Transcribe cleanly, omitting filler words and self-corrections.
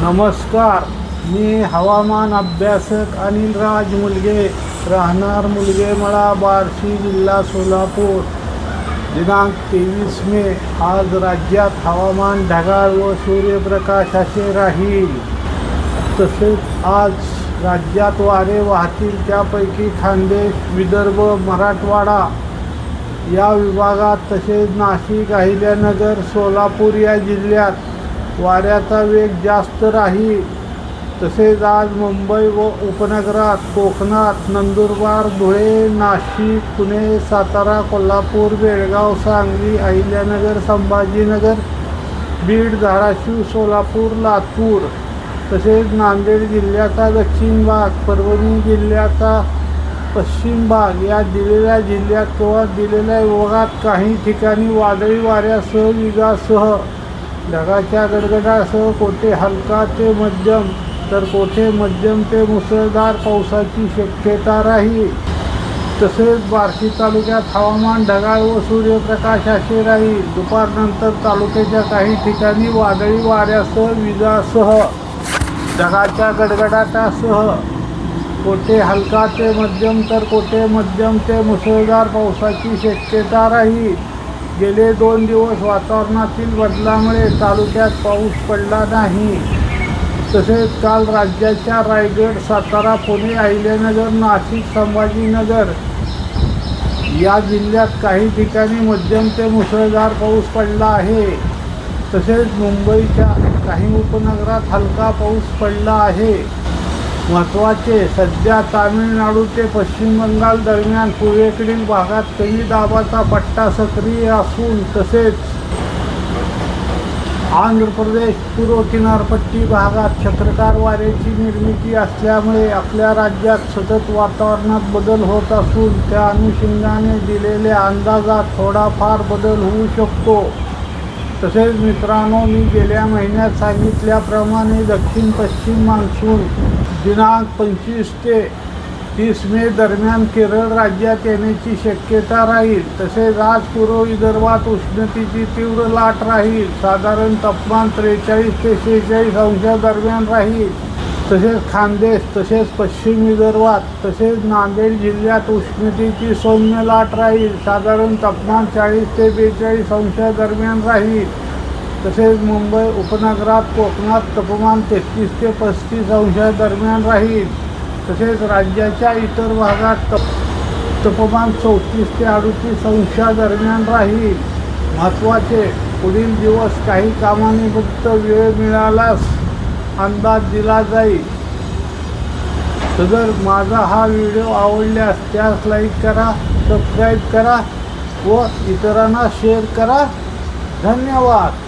नमस्कार, मी हवामान अभ्यासक अनिलराज मुलगे, राहणार मुलगेमळा, बार्शी, जिल्हा सोलापूर. दिनांक 23 मे. आज राज्यात हवामान ढगाळ व सूर्यप्रकाश असे राहील. तसेच आज राज्यात वारे वाहतील. त्यापैकी खान्देश, विदर्भ, मराठवाडा या विभागात, तसेच नाशिक, अहिल्यानगर, सोलापूर या जिल्ह्यात वाऱ्याचा वेग जास्त राहील. तसेच आज मुंबई व उपनगरात, कोकणात, नंदुरबार, धुळे, नाशिक, पुणे, सातारा, कोल्हापूर, बेळगाव, सांगली, अहिल्यानगर, संभाजीनगर, बीड, धाराशिव, सोलापूर, लातूर, तसेच नांदेड जिल्ह्याचा दक्षिण भाग, परभणी जिल्ह्याचा पश्चिम भाग या दिलेल्या जिल्ह्यात किंवा दिलेल्या विभागात काही ठिकाणी वादळी वाऱ्यासह, विजासह, ढगाच्या गडगडासह कोठे हलका ते मध्यम तर कोठे मध्यम ते मुसळधार पावसाची शक्यता राहील. तसेच बार्शी तालुक्यात हवामान ढगाळ व सूर्यप्रकाश असे राहील. दुपारनंतर तालुक्याच्या काही ठिकाणी वादळी वाऱ्यासह, विजासह, ढगाच्या गडगडाटासह कोठे हलका ते मध्यम तर कोठे मध्यम ते मुसळधार पावसाची शक्यता राहील. गेले 2 दिवस वातावरणातील बदलामुळे तालुक्यात पाऊस पडला नाही. तसेच काल राज्याच्या रायगड, सातारा, पुणे, अहिल्यानगर, नाशिक, संभाजीनगर या जिल्ह्यात काही ठिकाणी मध्यम ते मुसळधार पाऊस पडला आहे. तसेच मुंबईच्या काही उपनगरात हलका पाऊस पडला आहे. महत्त्वाचे, सध्या तामिळनाडू ते पश्चिम बंगाल दरम्यान पूर्वेकडील भागात कमी दाबाचा पट्टा सक्रिय असून, तसेच आंध्र प्रदेश पूर्व किनारपट्टी भागात चक्राकार वाऱ्याची निर्मिती असल्यामुळे आपल्या राज्यात सतत वातावरणात बदल होत असून, त्या अनुषंगाने दिलेल्या अंदाजात थोडाफार बदल होऊ शकतो. तसेच मित्रांनो, मी गेल्या महिन्यात सांगितल्याप्रमाणे दक्षिण पश्चिम मान्सून दिनांक 25 ते 30 मे दरम्यान केरळ राज्यात येण्याची शक्यता राहील. तसेच आज पूर्व विदर्भात उष्णतेची तीव्र लाट राहील. साधारण तापमान 43 ते 46 अंशादरम्यान राहील. तसेच खान्देश, तसेच पश्चिम विदर्भात, तसेच नांदेड जिल्ह्यात उष्णतेची सौम्य लाट राहील. साधारण तापमान 40 ते 42 अंशादरम्यान राहील. तसेच मुंबई उपनगरात, कोकणात तापमान 33 ते 35 अंशादरम्यान राहील. तसेच राज्याच्या इतर भागात तापमान 34 ते 38 अंशादरम्यान राहील. महत्त्वाचे, पुढील दिवस काही कामानिमित्त वेळ मिळाल्यास अंदाज दिला जाईल. जर माझा हा व्हिडिओ आवडल्यास त्यास लाईक करा, सबस्क्राईब करा व इतरांना शेअर करा. धन्यवाद.